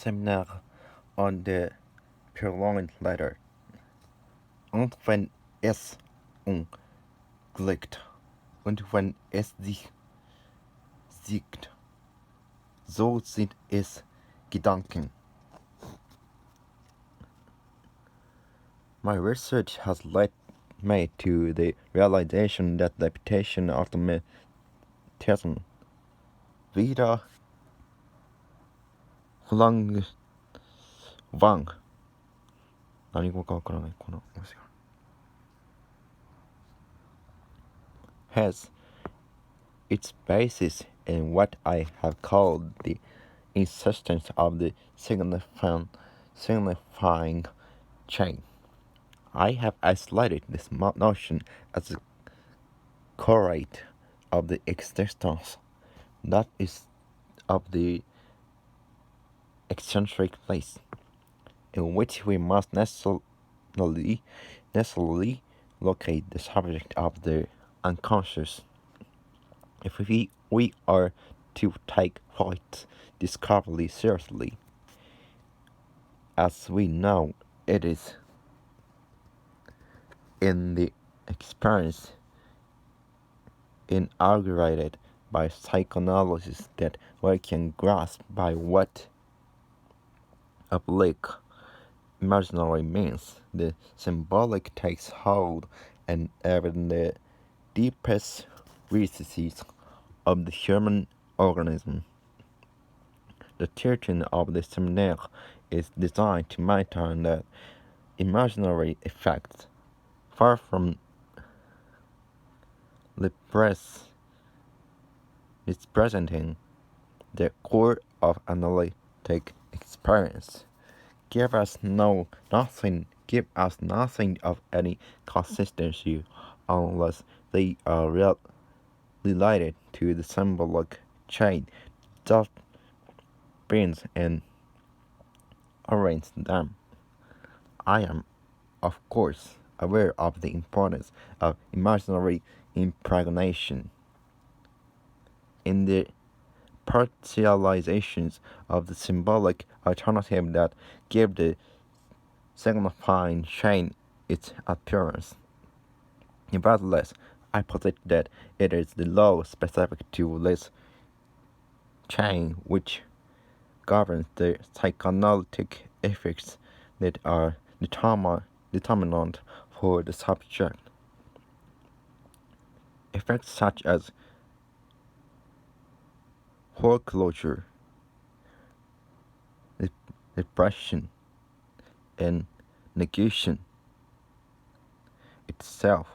Seminer on the Purloined letter. Und wenn es glückt, und wenn es sich siegt, so sind es Gedanken. My research has led me to the realization that the reputation of automatism wieder Hulang Wang 何語かわからないこの文字が has its basis in what I have called the insistence of the signifying chain. I have isolated this notion as a correlate of the existence, that is, of the eccentric place, in which we must necessarily locate the subject of the unconscious. If we are to take Freud's discovery seriously, as we know it is in the experience inaugurated by psychoanalysis that we can grasp by what oblique imaginary means, the symbolic takes hold and even the deepest recesses of the human organism. The teaching of the Seminer is designed to maintain that imaginary effects, far from representing the core of analytic experience, give us nothing of any consistency unless they are related to the symbolic chain that binds and arranges them. I am, of course, aware of the importance of imaginary impregnation in the partializations of the symbolic alternative that give the signifying chain its appearance. Nevertheless, I posit that it is the law specific to this chain which governs the psychoanalytic effects that are determinant for the subject. Effects such as foreclosure, repression, and negation itself,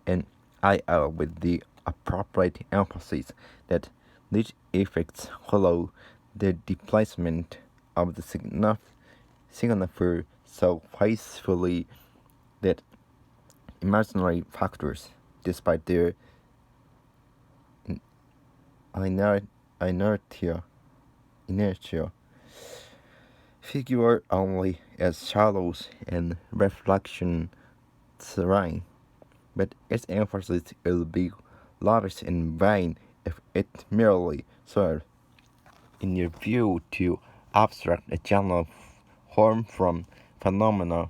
and I add with the appropriate emphasis that these effects follow the displacement of the signifier so faithfully that imaginary factors, despite their inertia, figure only as shadows and reflection terrain, but its emphasis will be lavished in vain if it merely serves, in your view, to abstract a general form from phenomena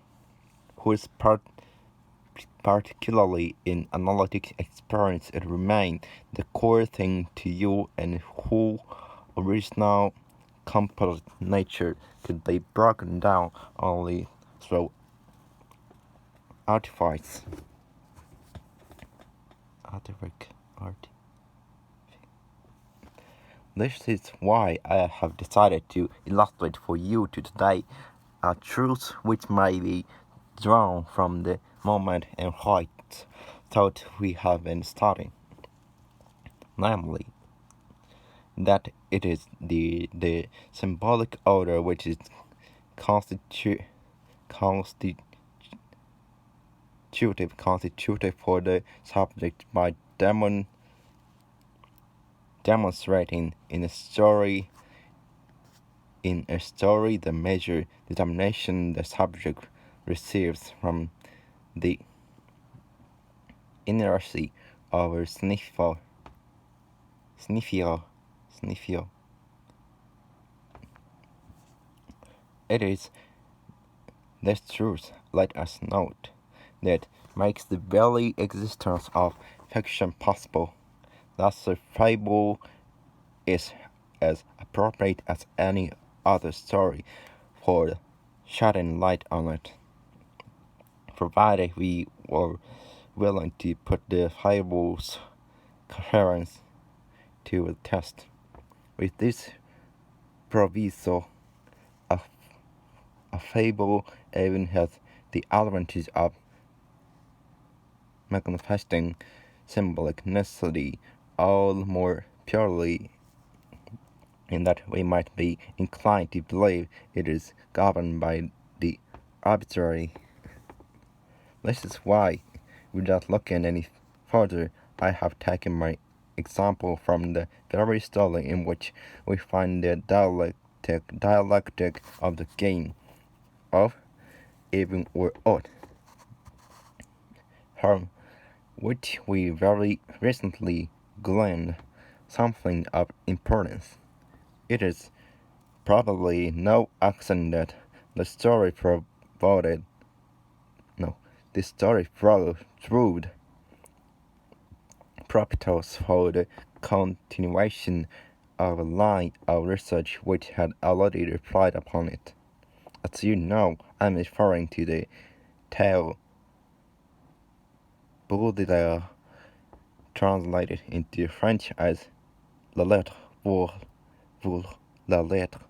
whose particularly in analytic experience it remains the core thing to you and whose original composite nature could be broken down only through artifice. This is why I have decided to illustrate for you today a truth which may be drawn from the moment and height thought we have been studying, namely, that it is the symbolic order which is constitutive for the subject by demonstrating in a story the measure determination the subject receives from the inertia of a sniffer. It is this truth, let us note, that makes the very existence of fiction possible. Thus the fable is as appropriate as any other story for shedding light on it, provided we were willing to put the fable's coherence to the test. With this proviso, a fable even has the advantage of manifesting symbolic necessity all more purely in that we might be inclined to believe it is governed by the arbitrary. This is why, without looking any further, I have taken my example from the very story in which we find the dialectic of the game of even or odd, from which we very recently gleaned something of importance. It is probably no accident that the story proved propitious for the continuation of a line of research which had already relied upon it. As you know, I am referring to the tale Baudelaire translated into French as La lettre pour la lettre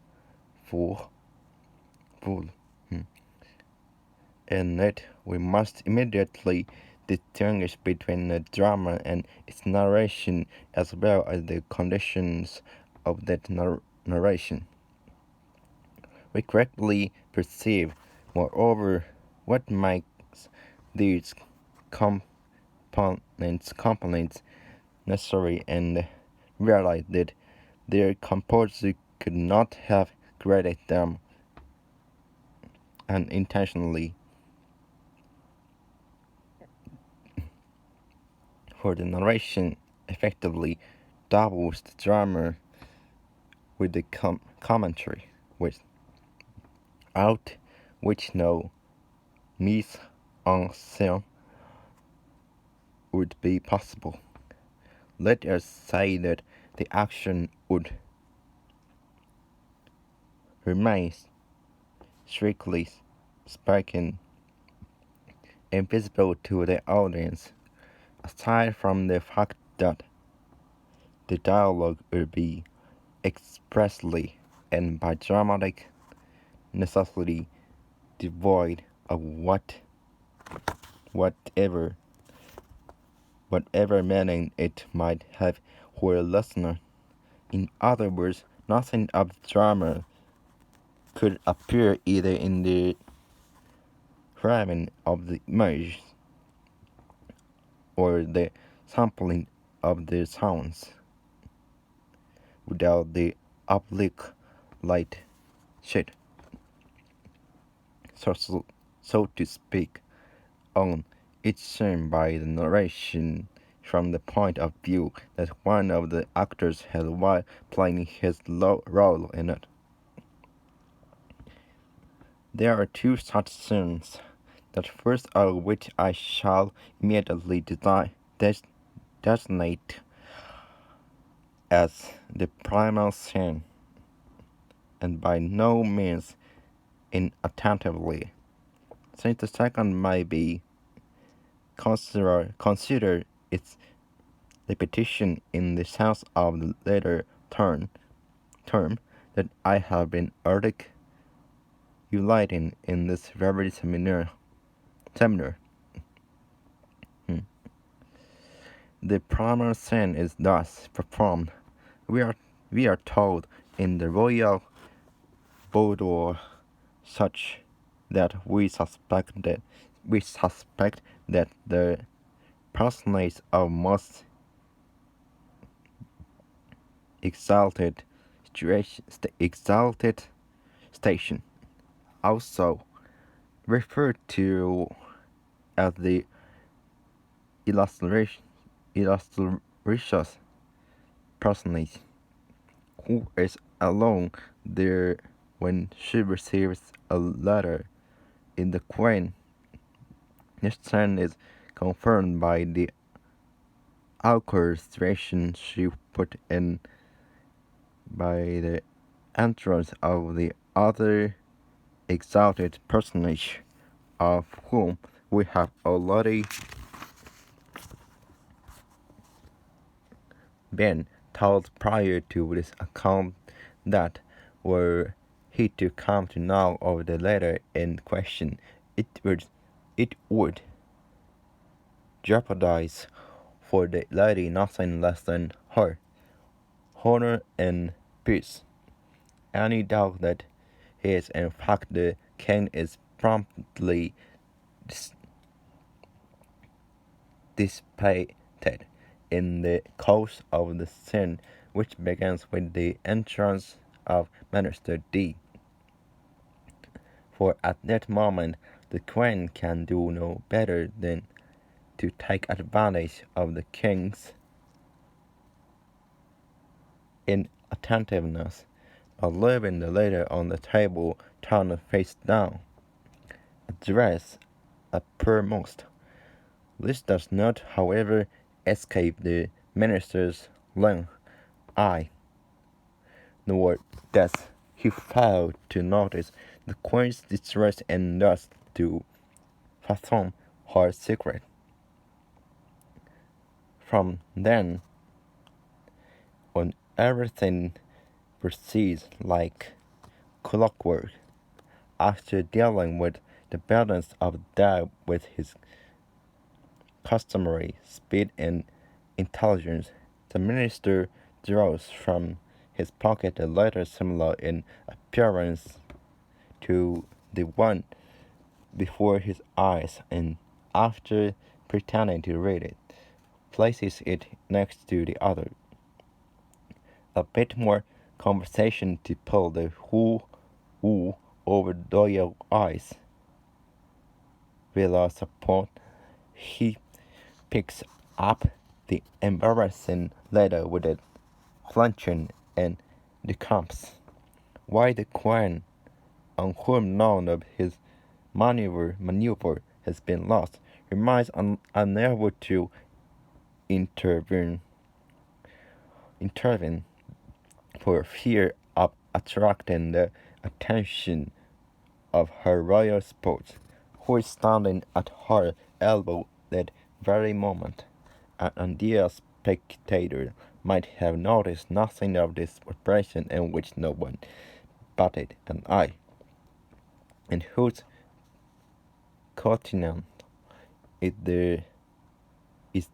pour. In it, we must immediately distinguish between the drama and its narration, as well as the conditions of that narration. We correctly perceive, moreover, what makes these components necessary, and realize that their composer could not have created them unintentionally. For the narration effectively doubles the drama with the commentary, without which no mise en scène would be possible. Let us say that the action would remain, strictly speaking, invisible to the audience, aside from the fact that the dialogue will be expressly and by dramatic necessity devoid of whatever meaning it might have for a listener. In other words, nothing of the drama could appear either in the framing of the image or the sampling of the sounds without the oblique light shed, so to speak, on each scene by the narration from the point of view that one of the actors had while playing his role in it. There are two such scenes, the first of which I shall immediately designate as the primal scene, and by no means inattentively, since the second may be considered its repetition in the sense of the later term that I have been articulating in this very seminar. The primal scene is thus performed. We are told in the royal boudoir, such that we suspect that the personage of most exalted station, also referred to as the illustrious personage, who is alone there when she receives a letter in the Queen. This sign is confirmed by the awkward situation she put in by the entrance of the other exalted personage, of whom we have already been told prior to this account that were he to come to know of the letter in question, it would jeopardize for the lady nothing less than her honor and peace. Any doubt that he is in fact the king is promptly dissipated in the course of the scene, which begins with the entrance of Minister D. For at that moment the Queen can do no better than to take advantage of the king's inattentiveness by leaving the letter on the table turned face down, addressed uppermost. This does not, however, escape the minister's length eye, nor does he fail to notice the Queen's distress and thus to fathom her secret. From then on, everything proceeds like clockwork. After dealing with the balance of doubt with his customary speed and intelligence, the minister draws from his pocket a letter similar in appearance to the one before his eyes, and after pretending to read it, places it next to the other. A bit more conversation to pull the wool over Doyle's eyes. Without support, he picks up the embarrassing letter with a flinching and decampers. Why the Queen, on whom none of his maneuver has been lost, remains unable to intervene for fear of attracting the attention of her royal spouse, who is standing at her elbow that very moment. An ideal spectator might have noticed nothing of this operation in which no one batted an eye, and whose countenance is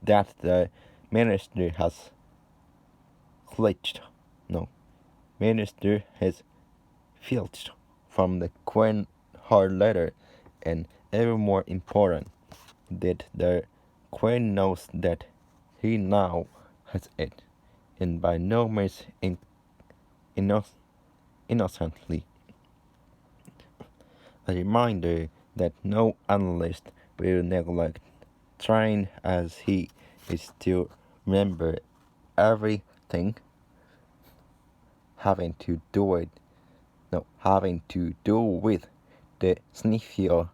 that the minister has filched from the Queen her letter, and even more important, that the Queen knows that he now has it, and by no means innocently. A reminder that no analyst will neglect, trying as he is to remember everything having to do with the sniffer,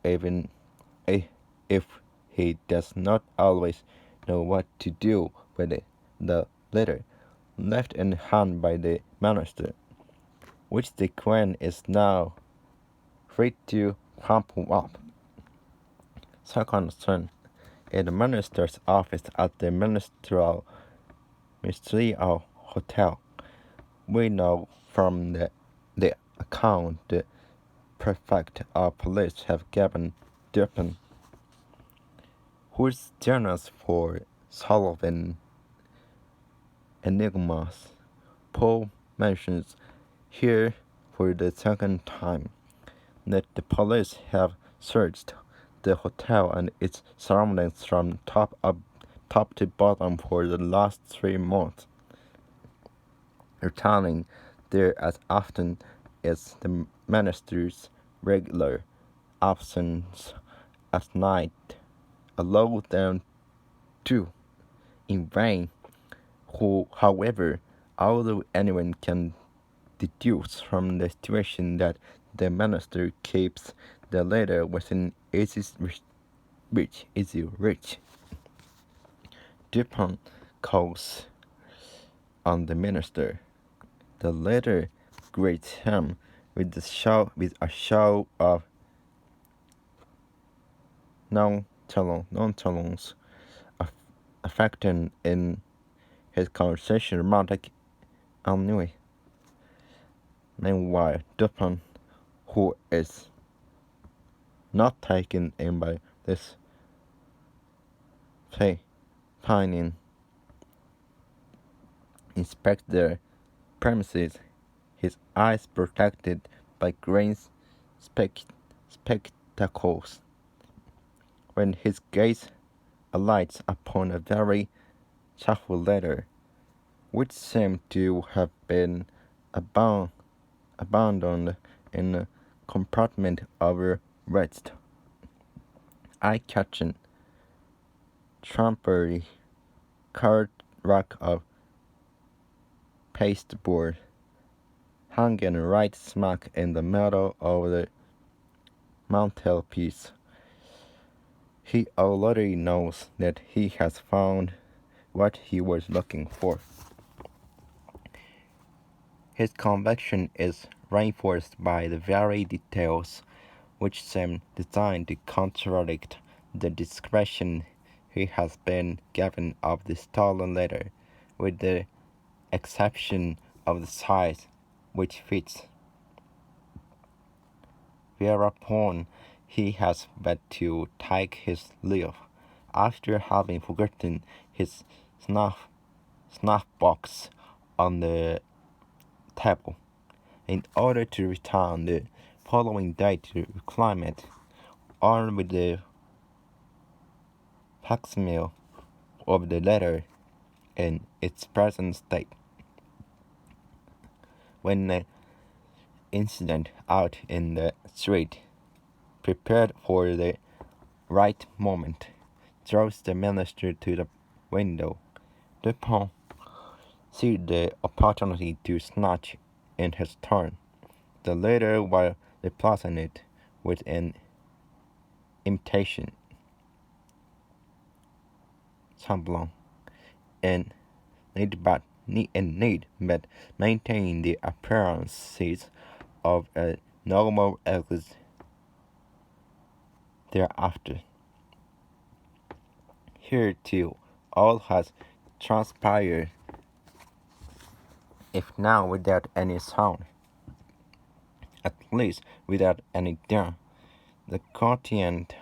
even if he does not always know what to do with it. The letter left in hand by the minister, which the Queen is now free to crumple up. Second son, in the minister's office at the ministerial hotel, we know from the account the prefect of police have given Dupin, who is genius for solving enigmas. Paul mentions here for the second time that the police have searched the hotel and its surroundings from top to bottom for the last 3 months, returning there as often as the minister's regular absence at night allowed them to. In vain, who, however, although anyone can deduce from the situation that the minister keeps the letter within easy reach. Dupin calls on the minister. The letter greets him with a show of nonchalance, affecting in his conversation romantic ennui. Meanwhile, Dupin, who is not taken in by this finding, inspects the premises, his eyes protected by green spectacles. When his gaze alights upon a very cheerful letter, which seemed to have been abandoned in a compartment over rest, eye-catching, trumpery card rack of pasteboard, hanging right smack in the middle of the mantelpiece. He already knows that he has found what he was looking for. His conviction is reinforced by the very details which seem designed to contradict the description he has been given of the stolen letter, with the exception of the size, which fits. Whereupon he has but to take his leave, after having forgotten his snuff box on the table, in order to return the following day to reclaim it, armed with the facsimile of the letter in its present state. When the incident out in the street, prepared for the right moment, draws the minister to the window, Dupin sees the opportunity to snatch in his turn the letter while replacing it with an imitation semblance and need but maintain the appearances of a normal exit thereafter. Here too, all has transpired, if now without any sound, at least without any din, the content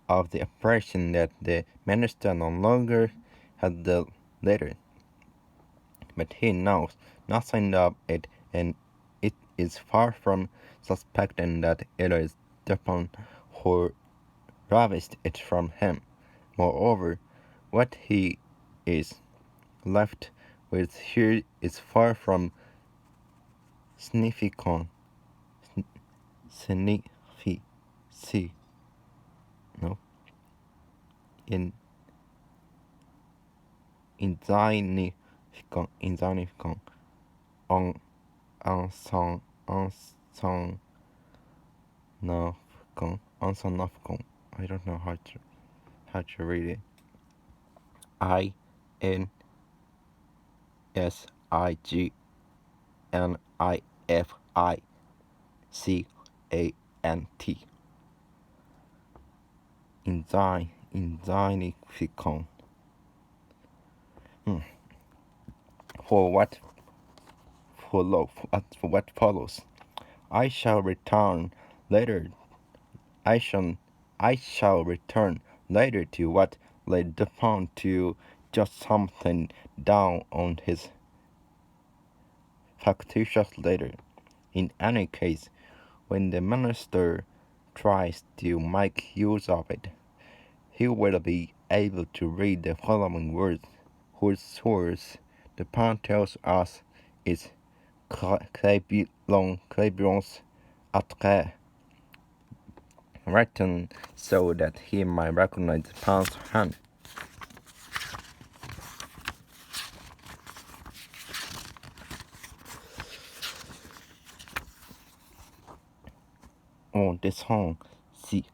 of the impression that the minister no longer had the letter. But he knows nothing of it, and it is far from suspecting that it is Dupin who ravished it from him. Moreover, what he is left with here is far from significant. Insignificant, insignificant. I don't know how to read it. INSIGNIFICANT. Insignificant. For what follows, I shall return later. I shall return later to what led Dupin to jot something down on his factitious letter. In any case, when the minister tries to make use of it, he will be able to read the following words, whose source Dupin tells us is Crébillon's Attrait, written so that he might recognize Dupin's hand. on descend si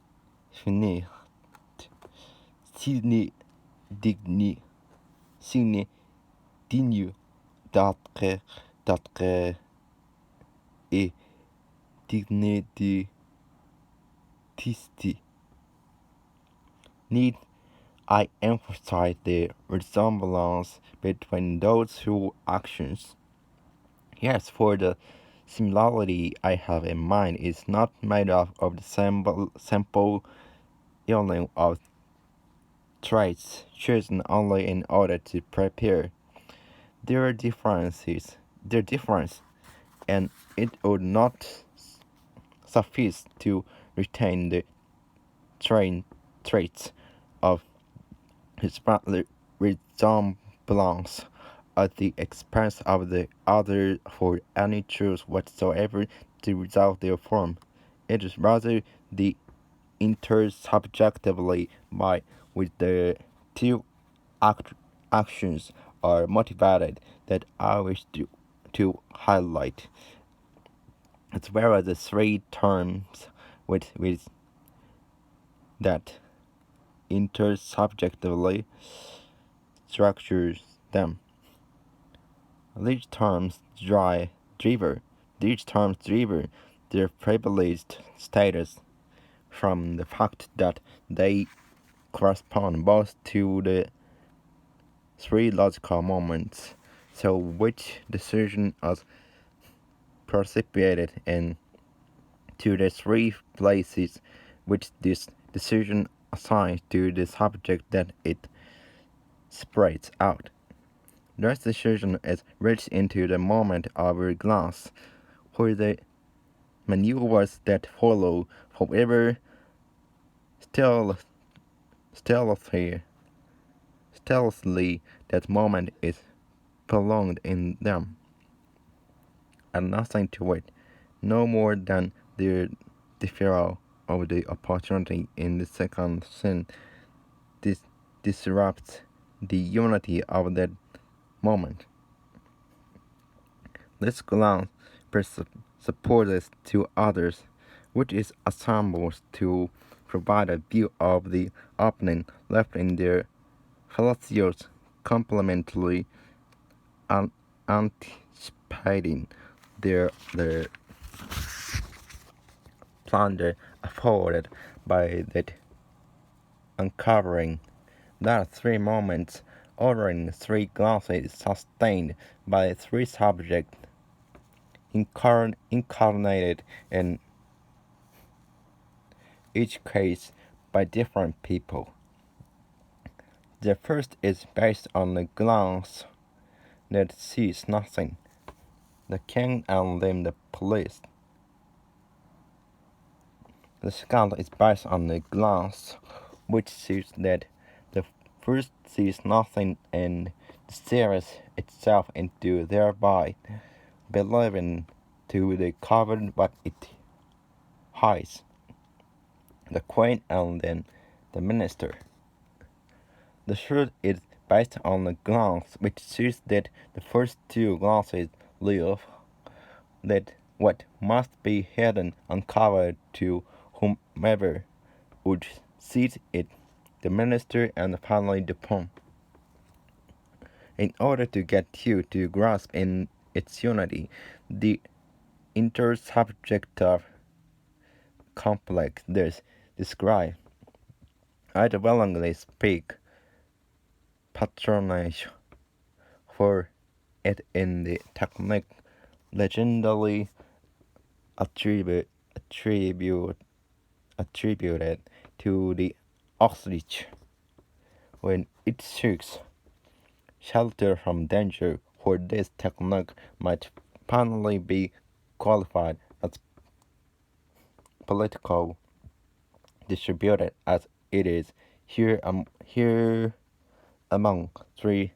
finir sine digne sine digne d'être et digne de tisti. Need I emphasize the resemblance between those two actions? Yes, for the similarity I have in mind is not made up of the simple union of traits chosen only in order to prepare. There are difference, and it would not suffice to retain the traits of his resemblance at the expense of the other for any truth whatsoever to resolve their form. It is rather the intersubjectively by which the two actions are motivated that I wish to highlight. As well as the three terms with that intersubjectively structures them. These terms derive their privileged status from the fact that they correspond both to the three logical moments, so which decision is precipitated, and to the three places which this decision assigns to the subject that it separates out. This decision is reached into the moment of a glance, where the maneuvers that follow, however stealthily that moment is prolonged in them, and nothing to it, no more than the deferral of the opportunity in the second scene disrupts the unity of that moment. This glance presupposes two others, which is assembled to provide a view of the opening left in their fallacious complementary anticipating their plunder afforded by that uncovering. There are three moments, ordering three glances sustained by three subjects incarnated in each case by different people. The first is based on a glance that sees nothing, the king and then the police. The second is based on a glance which sees that the first sees nothing and stares itself into, thereby believing to the cover what it hides. The queen and then the minister. The third is based on a glance which sees that the first two glances live, that what must be hidden uncovered to whomever would see it, the minister and finally the poem. In order to get you to grasp in its unity, the intersubjective complex thus described, I willingly speak patronage for it in the technique legendary attributed to the ostrich when it seeks shelter from danger, for this technique might finally be qualified as political distributed as it is here among three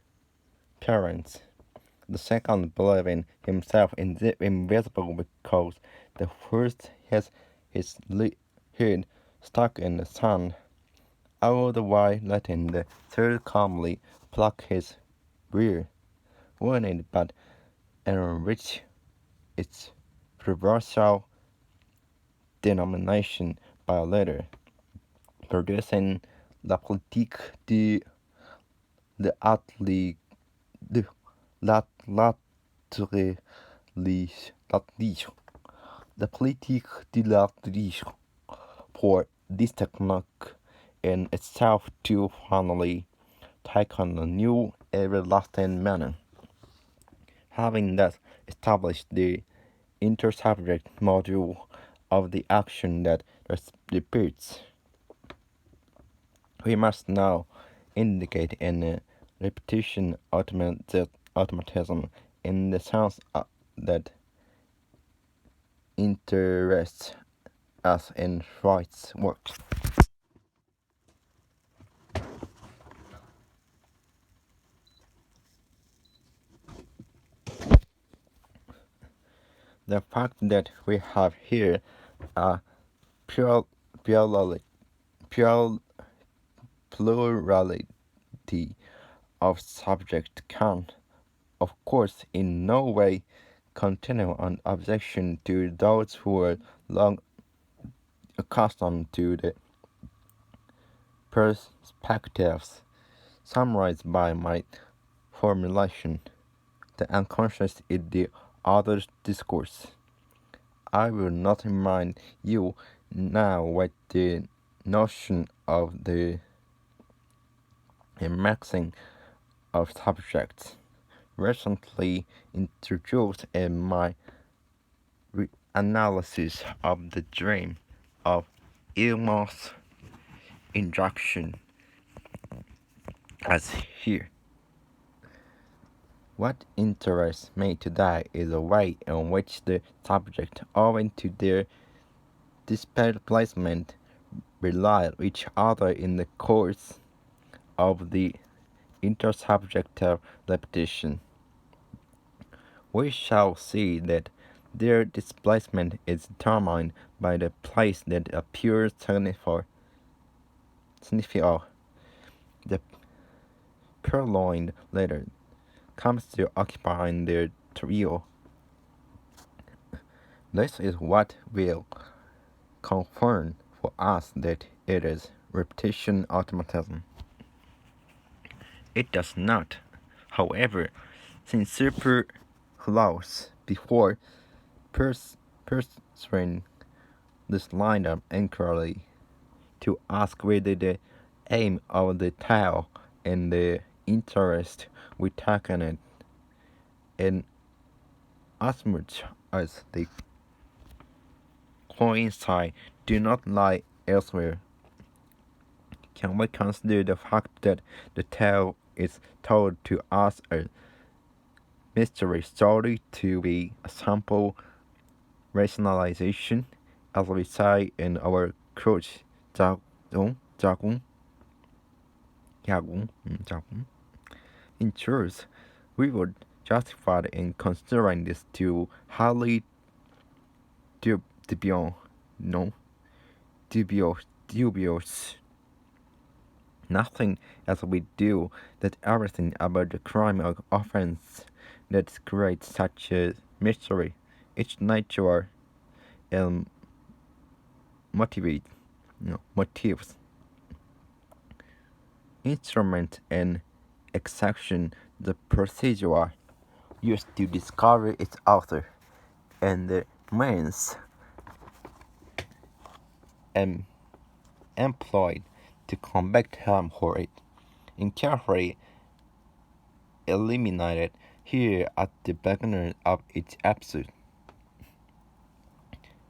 parents. The second believing himself invisible because the first has his head stuck in the sand, all the while letting the third calmly pluck his beard, warning but enrich its reversal denomination by a letter, producing la politique de l'atelier de l'atelier the politique de l'atelier for this technique in itself to finally take on a new everlasting manner. Having thus established the intersubject module of the action that repeats, we must now indicate a repetition automatism in the sense that interests us in Freud's works. The fact that we have here a plurality of subjects can, of course, in no way continue an objection to those who are long accustomed to the perspectives summarized by my formulation. The unconscious is the other's discourse. I will not remind you now what the notion of the mixing of subjects recently introduced in my analysis of the dream of Ilma's injunction as here. What interests me today is the way in which the subject, owing to their displacement, rely on each other in the course of the intersubjective repetition. We shall see that their displacement is determined by the place that appears signifier. The Purloined letter comes to occupy in their trio. This is what will confirm for us that it is repetition automatism. It does not, however, seem superfluous before pursuing this line of inquiry to ask whether the aim of the tale and the interest we take in it, and as much as they coincide, do not lie elsewhere. Can we consider the fact that the tale is told to us a mystery story to be a simple rationalization, as we say in our Coach Jagung? In truth, we would justified in considering this too highly dubious. Nothing as we do that everything about the crime or offense that creates such a mystery, its nature and motives, instrument and execution, the procedure used to discover its author, and the means employed to combat harm for it, and carefully eliminated here at the beginning of each episode.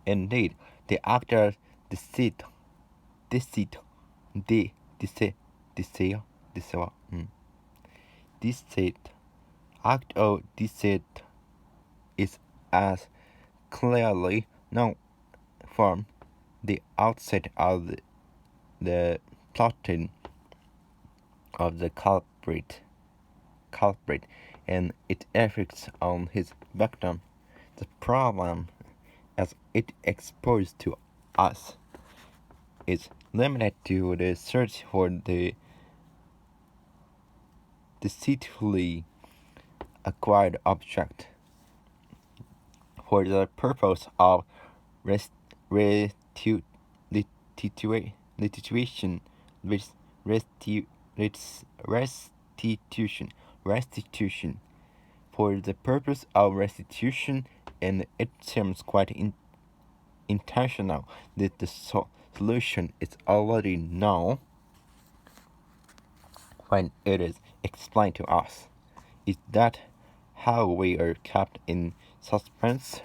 Indeed, the actor's deceit, act of deceit is as clearly known from the outset of the plotting of the culprit and its effects on his victim. The problem, as it exposed to us, is limited to the search for the deceitfully acquired object for the purpose of restitution, restitution, for the purpose of restitution, and it seems quite intentional that the solution is already known when it is explained to us. Is that how we are kept in suspense?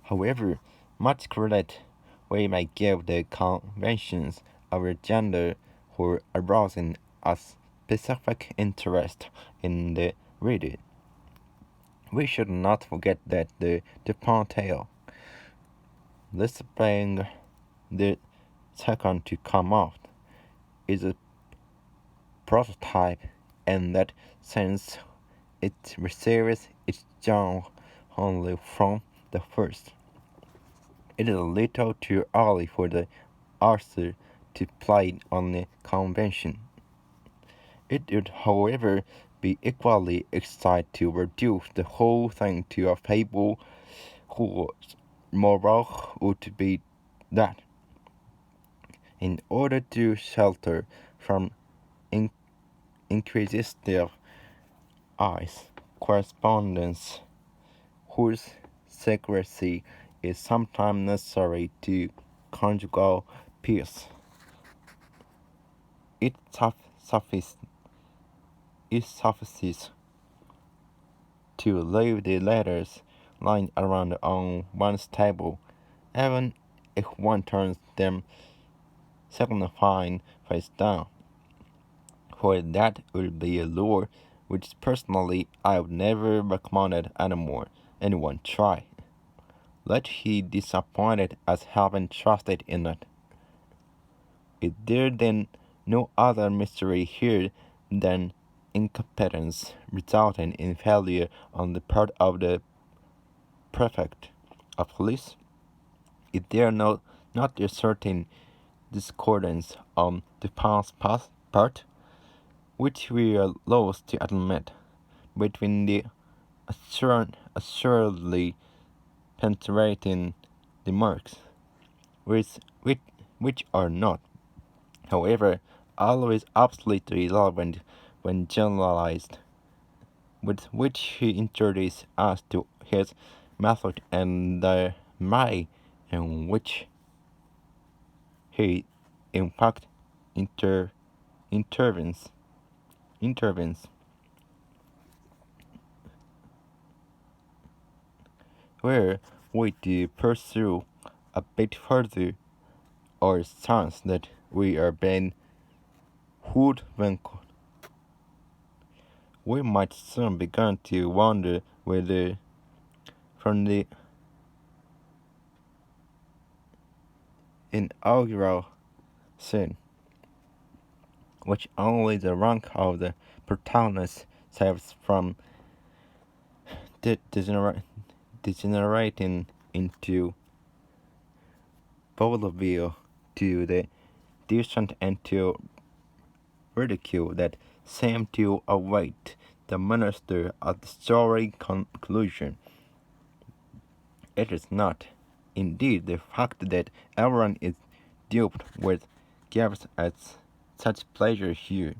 However much credit we may give the conventions of our gender for arousing a specific interest in the reader, we should not forget that the Dupont-Tale, this being the second to come out, is a prototype. In that sense, it receives its genre only from the first. It is a little too early for the author to play on a convention. It would, however, be equally exciting to reduce the whole thing to a fable whose moral would be that, in order to shelter from inquisitive eyes, correspondence whose secrecy is sometimes necessary to conjugal peace, it suffices to leave the letters lying around on one's table, even if one turns them signifying face down, for that would be a lure which personally I would never recommend anyone try, let he disappointed as having trusted in it. Is there then no other mystery here than incompetence resulting in failure on the part of the prefect of police? Is there not a certain discordance on Dupont's part, which we are loath to admit, between the assuredly penetrating remarks, which are not, however, always absolutely relevant when generalized, with which he introduces us to his method and the way in which he, in fact, intervenes. Where we do pursue a bit further our stance that we are being hoodwinked, we might soon begin to wonder whether, from the inaugural scene, which only the rank of the protagonist saves from degenerating into vaudeville, to the descent into ridicule that seemed to await the minister at the story conclusion. It is not, indeed, the fact that everyone is duped which gives us such pleasure here.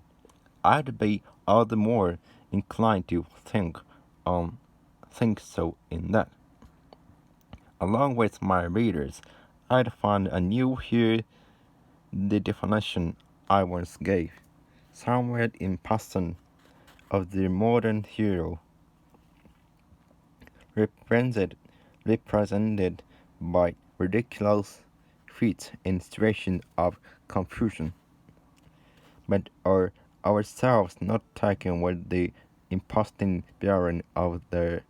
I'd be all the more inclined to think so in that, along with my readers, I'd find anew here the definition I once gave, somewhere in passing, of the modern hero, represented by ridiculous feats in situations of confusion, but are ourselves not taken with the imposing bearing of the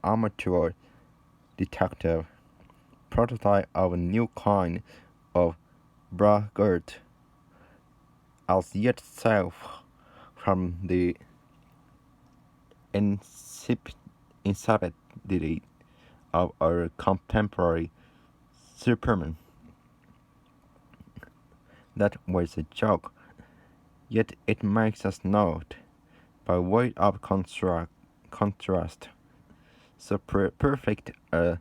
amateur detective, prototype of a new kind of braggart, as yet safe from the insipidity of our contemporary Superman. That was a joke, yet it makes us note, by way of contrast, so perfect a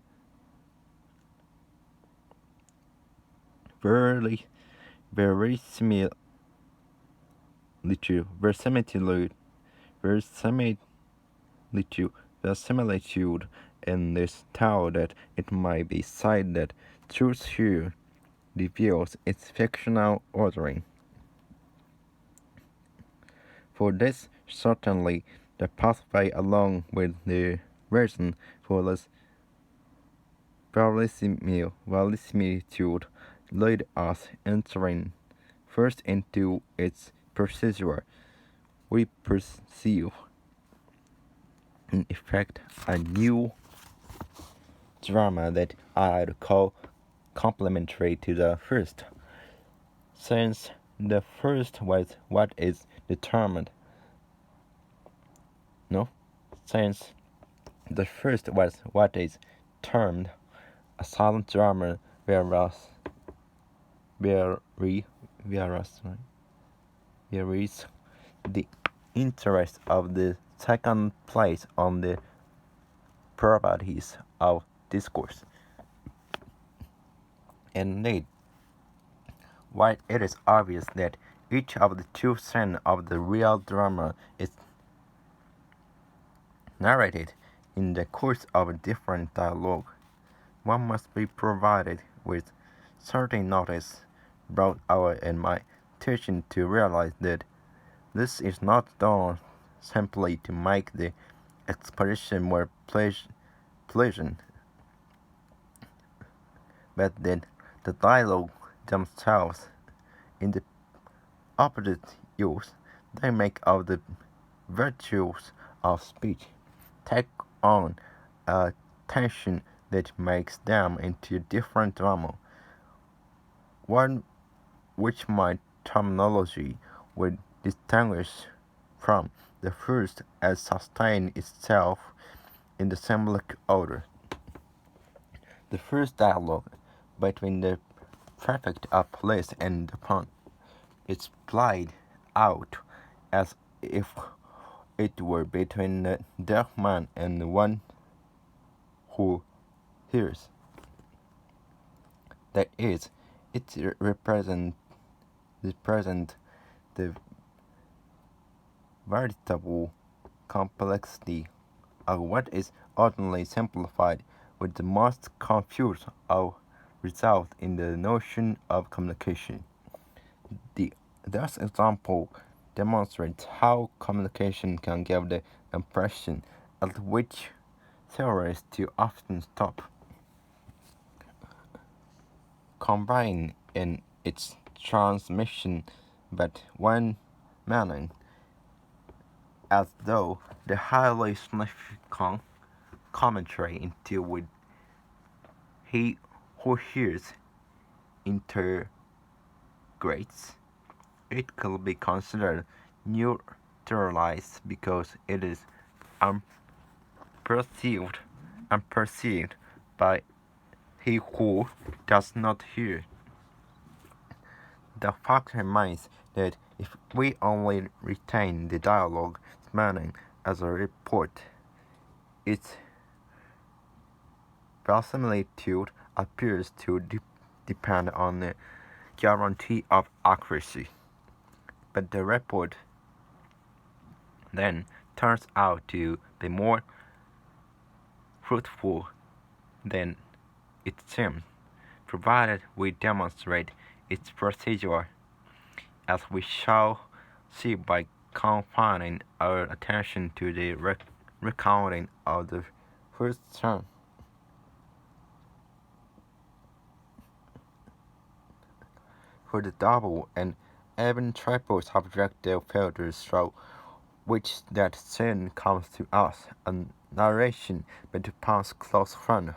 verisimilitude in this tale that it might be said that truth here reveals its fictional ordering. For this, certainly, the pathway along with the reason for this verisimilitude led us entering first into its procedure. We perceive, in effect, a new drama that I'd call complementary to the first, since the first was what is determined. Since the first was what is termed a silent drama, whereas the interest of the second place on the properties of discourse. Indeed, while it is obvious that each of the two scenes of the real drama is narrated in the course of a different dialogue, one must be provided with certain notice brought out in my teaching to realize that this is not done simply to make the exposition more pleasant, but that the dialogue themselves, in the opposite use they make of the virtues of speech, take on a tension that makes them into a different drama, one which my terminology would distinguish from the first as sustained itself in the symbolic order. The first dialogue between the prefect of police and the pawn is played out as if it were between the deaf man and the one who hears. That is, it represents the veritable complexity of what is ordinarily simplified with the most confused of result in the notion of communication. This example demonstrates how communication can give the impression at which theorists too often stop, combined in its transmission but one meaning, as though the highly significant commentary into which he who hears integrates it could be considered neutralized because it is unperceived by he who does not hear. The fact remains that if we only retain the dialogue meaning as a report, its verisimilitude appears to depend on the guarantee of accuracy. But the report then turns out to be more fruitful than it seems, provided we demonstrate its procedure, as we shall see by confining our attention to the recounting of the first term. For the double and even triple subjective filters through which that scene comes to us, a narration by the pawn's close friend,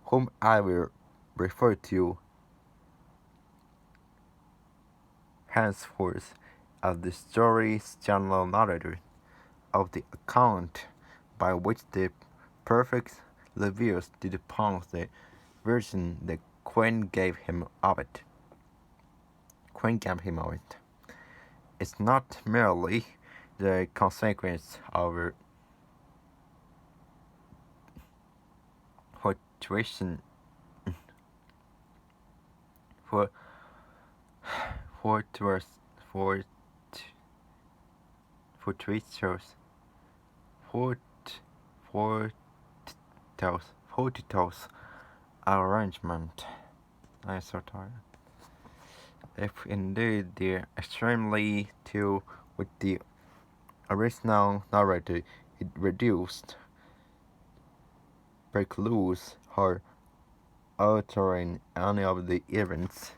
whom I will refer to henceforth as the story's general narrator of the account by which the prefect reveals to the pawn the version the queen gave him of it. It's not merely the consequence of a for fortress fort fortress fortito's arrangement. I'm so tired. If indeed they're extremely too with the original narrative, it reduced precludes her altering any of the events.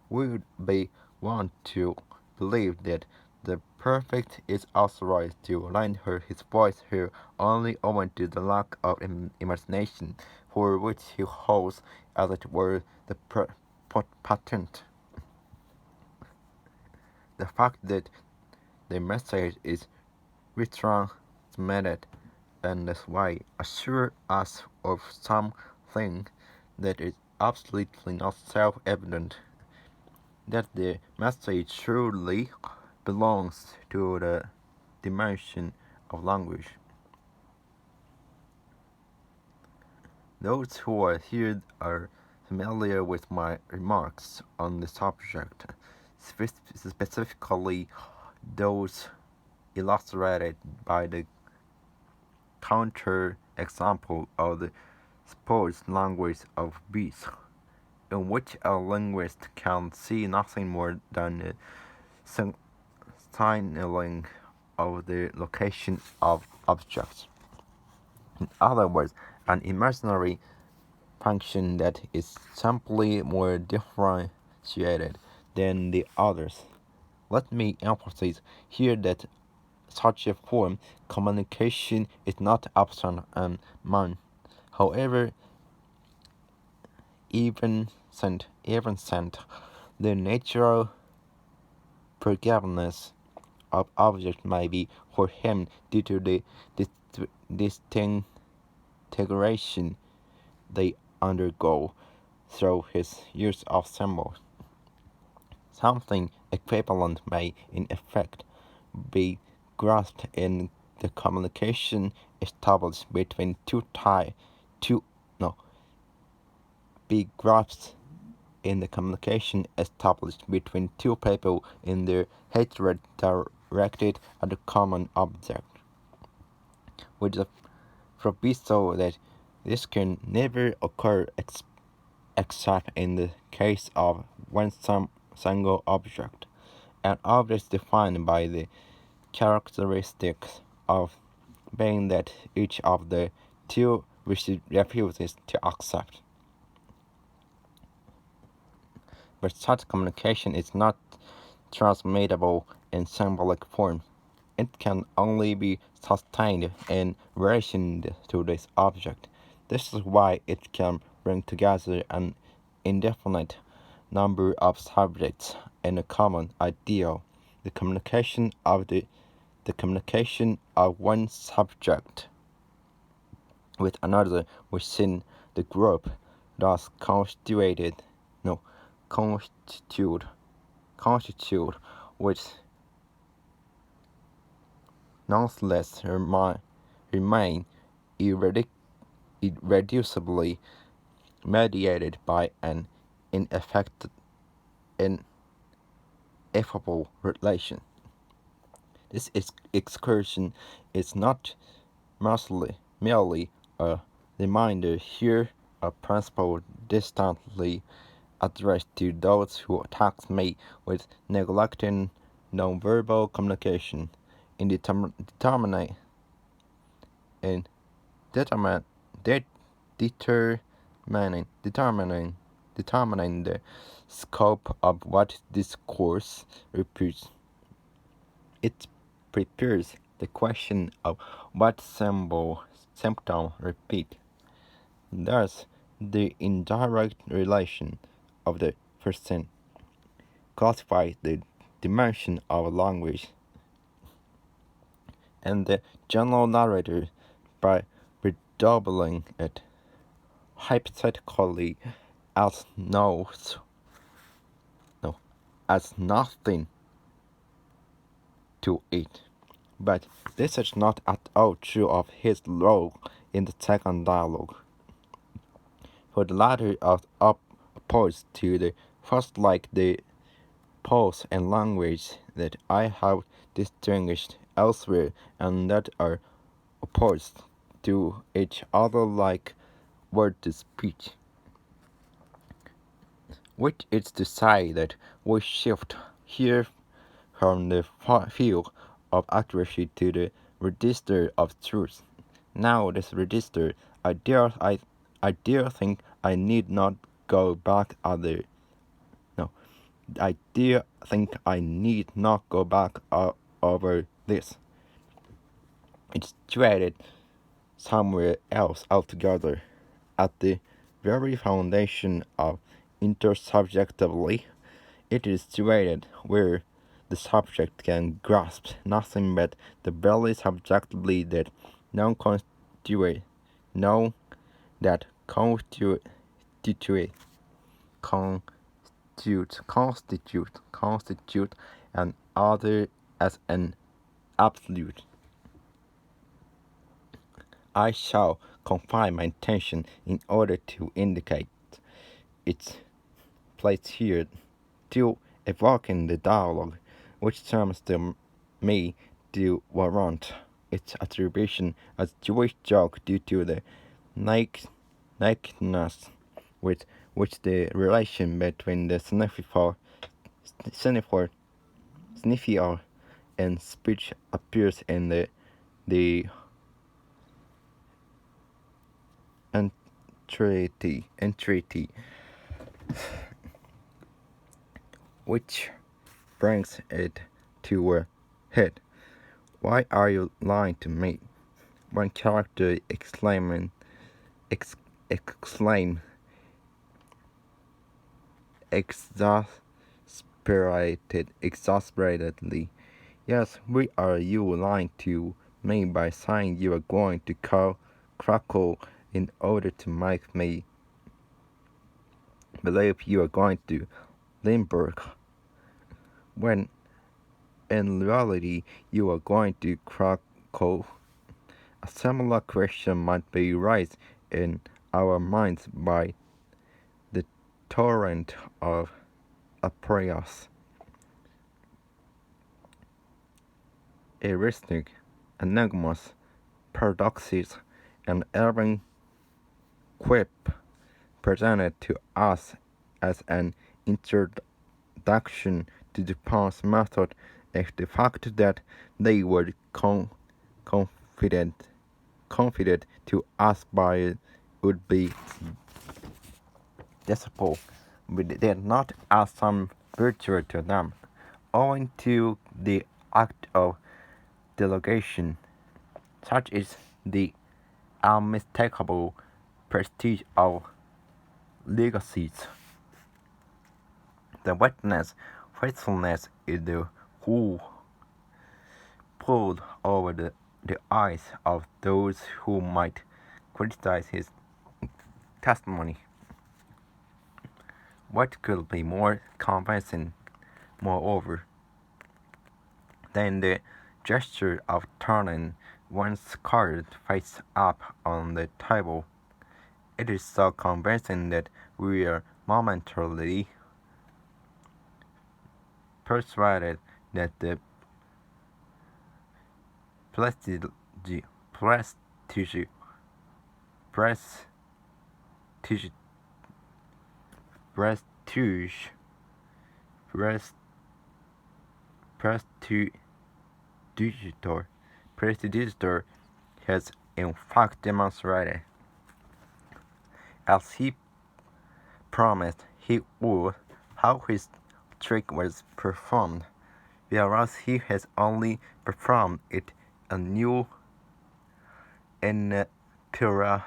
We would be want to believe that the prefect is authorized to lend her his voice here only owing to the lack of imagination, for which he holds, as it were, the patent. The fact that the message is retransmitted in this way assures us of something that is absolutely not self-evident, that the message truly belongs to the dimension of language. Those who are here are familiar with my remarks on the subject, specifically those illustrated by the counter example of the supposed language of beasts, in which a linguist can see nothing more than the signaling of the location of objects. In other words, an imaginary function that is simply more differentiated than the others. Let me emphasize here that such a form communication is not absent and man. However, even sent, the natural forgiveness of objects may be for him due to the disintegration they undergo through his use of symbols. Something equivalent may, in effect, be grasped in the communication established between be grasped in the communication established between two people in their hatred directed at a common object, with the proviso that this can never occur except in the case of one single object, an object defined by the characteristics of being that each of the two refuses to accept. But such communication is not transmittable in symbolic form. It can only be sustained in relation to this object. This is why it can bring together an indefinite number of subjects in a common ideal. The communication of one subject with another within the group thus constitute which nonetheless remain irreducibly mediated by an ineffable relation. This excursion is not merely a reminder here of principle distantly addressed to those who tax me with neglecting nonverbal communication in determining the scope of what discourse repeats. It prepares the question of what symptom repeat. Thus, the indirect relation of the person classifies the dimension of language, and the general narrator by redoubling it, hypothetically as nothing to it. But this is not at all true of his role in the second dialogue, for the latter is opposed to the first like the pose and language that I have distinguished elsewhere and that are opposed to each other like word to speech, which is to say that we shift here from the field of accuracy to the register of truth. Now this register, I dare think I need not go back other. No, I dare think I need not go back over this. It's situated somewhere else altogether, at the very foundation of intersubjectively. It is situated where the subject can grasp nothing but the very subjectively that non-constitute, no, that constitute, constitute an other as an absolute. I shall confine my attention in order to indicate its place here to evoking the dialogue, which seems to me to warrant its attribution as Jewish joke due to the nakedness with which the relation between the sniffer and speech appears in the entreaty, which brings it to a head. Why are you lying to me? One character exclaim exasperatedly. Yes, why are you lying to me by saying you are going to crackle in order to make me believe you are going to Limburg, when in reality you are going to crackle? A similar question might be raised in our minds by the torrent of Aprios, heuristic, enigmas, paradoxes, and even quip presented to us as an introduction to Dupont's method if the fact that they were confided to us by it would be disciple. We did not add some virtue to them, owing to the act of delegation. Such is the unmistakable prestige of legacies. The witness faithfulness is the who pulled over the eyes of those who might criticize his testimony. What could be more convincing, moreover, than the gesture of turning one's card face up on the table? It is so convincing that we are momentarily persuaded that the prestige prestidigitor has in fact demonstrated, as he promised he would, how his trick was performed, whereas he has only performed it anew in a purer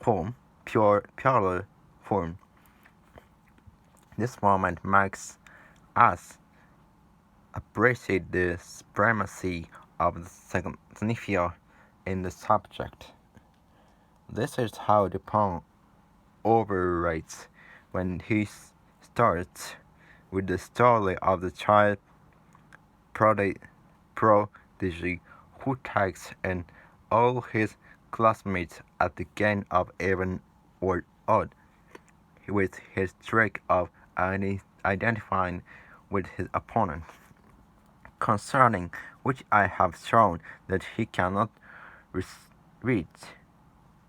form. This moment makes us appreciate the supremacy of the signifier in the subject. This is how Dupont overrates when he starts with the story of the child prodigy who takes in all his classmates at the game of even or odd. with his trick of identifying with his opponent, concerning which I have shown that he cannot reach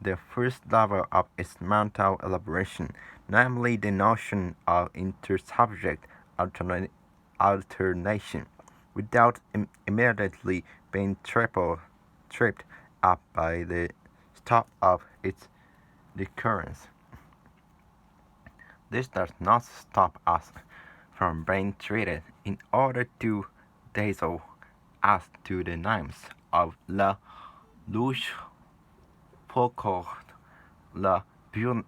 the first level of its mental elaboration, namely the notion of inter-subject alternation, without immediately being tripped up by the stop of its recurrence. This does not stop us from being treated in order to dazzle us to the names of La Louche, Foucault, La Bruyère,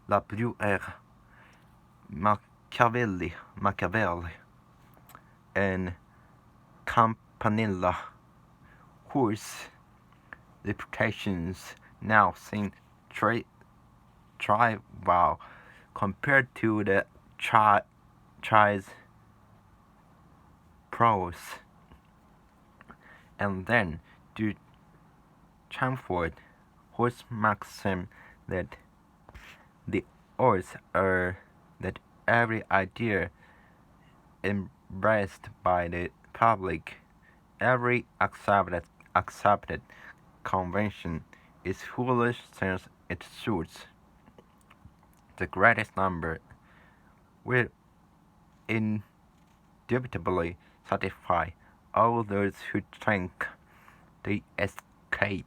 La Bruyère, Machiavelli, and Campanella, whose reputations now seem trivial compared to the child's prose. And then to Chamford, whose maxim that the odds are that every idea embraced by the public, every accepted convention, is foolish since it suits the greatest number, will indubitably satisfy all those who think they escape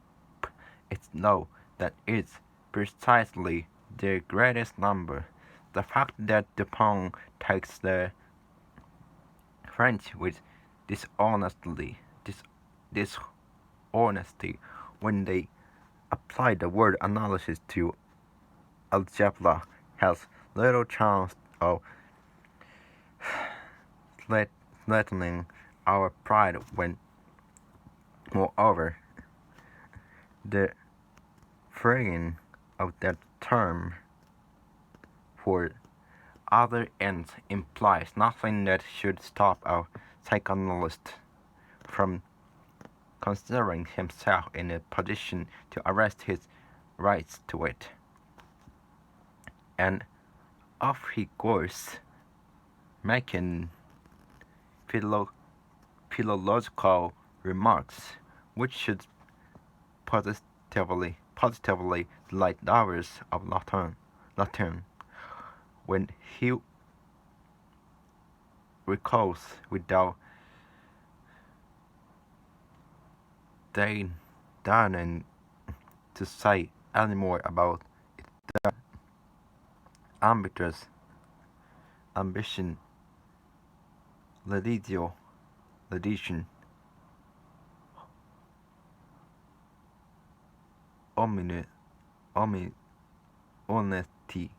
its law. That is precisely the greatest number. The fact that Dupont takes the French with dishonesty when they apply the word analysis to algebra has little chance of flattening our pride when, moreover, the freeing of that term for other ends implies nothing that should stop a psychoanalyst from considering himself in a position to arrest his rights to it. And off he goes, making philological remarks which should positively delight lovers of Latin, when he recalls without deigning to say any more about it, the ambitious ambition, ledition, honesty,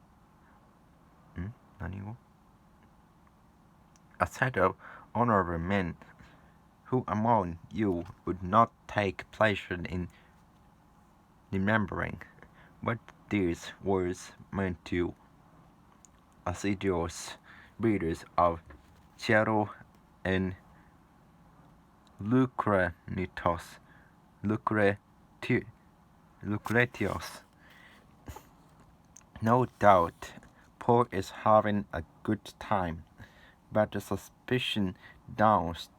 a set of honorable men, who among you would not take pleasure in remembering what these words meant to assiduous readers of Cicero and Lucretius. No doubt, Paul is having a good time, but the suspicion dawns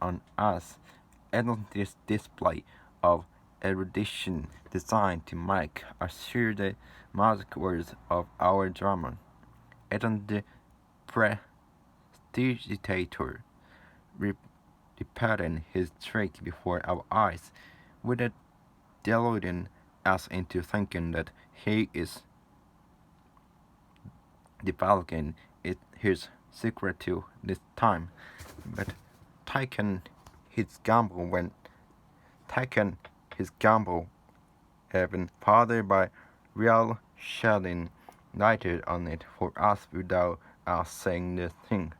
on us isn't this display of erudition designed to make us hear the magic words of our drama. Isn't the prestidigitator repeating his trick before our eyes, without deluding us into thinking that he is developing his secret to this time, but taking his gamble even farther by real shedding light on it for us without us saying the thing.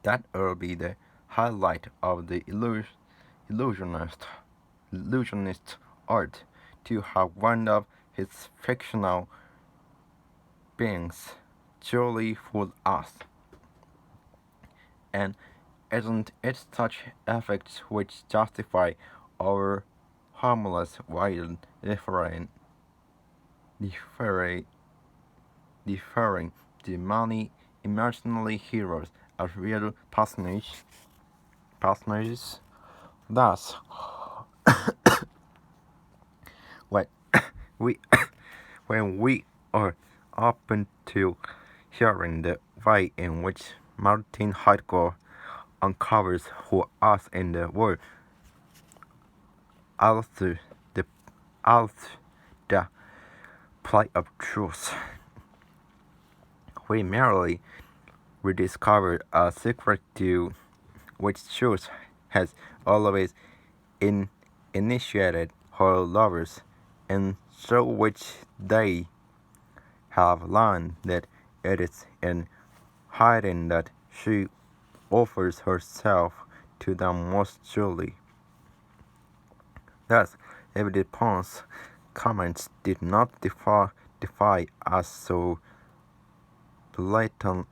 That will be the highlight of the illusionist art, to have one of his fictional beings surely fool us. And isn't it such effects which justify our harmless while differing the many imaginary heroes as real personages. Thus, when we when we are open to hearing the way in which Martin Heidegger uncovers who us in the world, also the play of truth, we merely rediscover a secret to which truth has always initiated her lovers, and through which they have learned that it is in hiding that she offers herself to them most truly. Thus, if the Ponce comments did not defy us so blatantly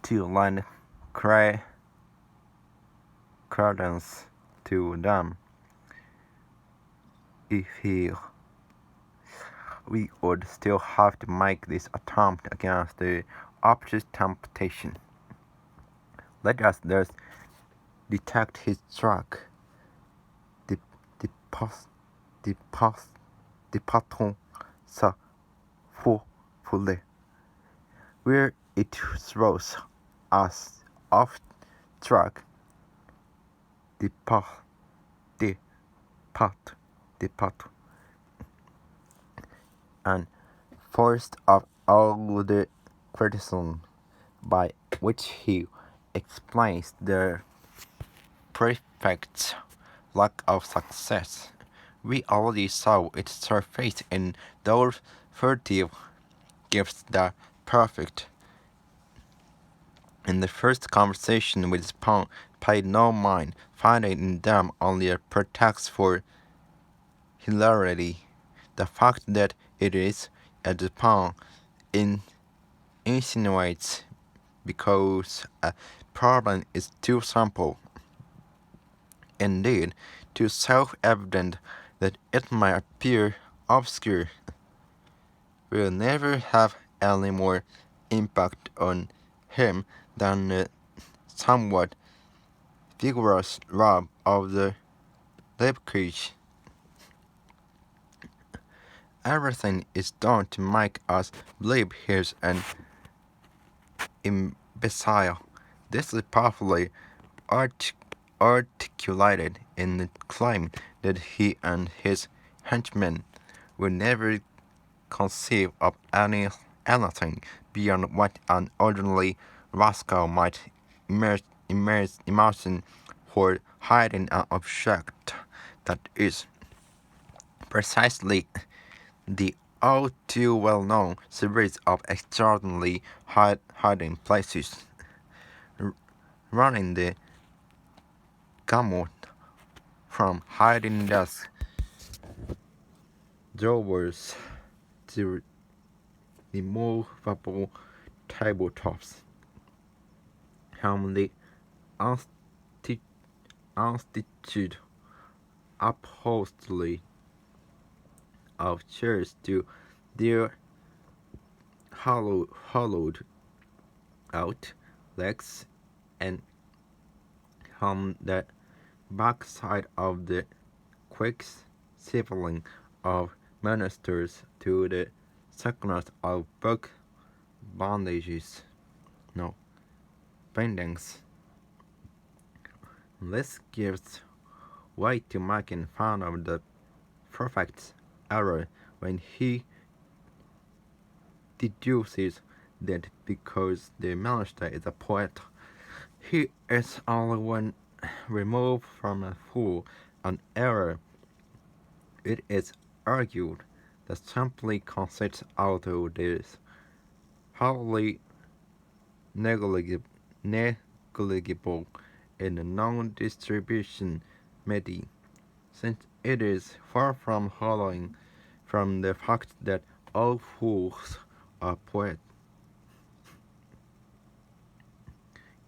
to lend credence to them, we would still have to make this attempt against the opposite temptation. Let us thus detect his track, the patron sa foule, where it throws us off track, the path, and first of all the criticism by which he explains the prefect's lack of success. We already saw its surface in those furtive gifts that perfect. In the first conversation with Pong paid no mind, finding in them only a pretext for hilarity. The fact that it is, as Pong insinuates, because a problem is too simple, indeed too self-evident that it might appear obscure, will never have any more impact on him than the somewhat vigorous rub of the ribcage. Everything is done to make us believe he's an imbecile. This is powerfully articulated in the claim that he and his henchmen will never conceive of anything beyond what an ordinary rascal might imagine for hiding an object that is precisely the all too well-known series of extraordinary hiding places, running the gamut from hiding desks, drawers, to removable tabletops, from the institute upholstery of chairs to their hollowed out legs, and from the backside of the quick ceiling of ministers to the thickness of book bindings. This gives way to making fun of the perfect error when he deduces that because the minister is a poet, he is only one remove from a fool, an error. It is argued that simply consists out of this wholly negligible in the non-distribution medi, since it is far from following from the fact that all fools are poets.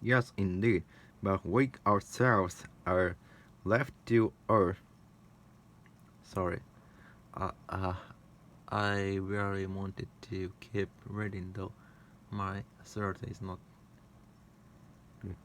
Yes, indeed, but we ourselves are left to Earth. Sorry, uh, uh, I really wanted to keep reading though my throat is not good.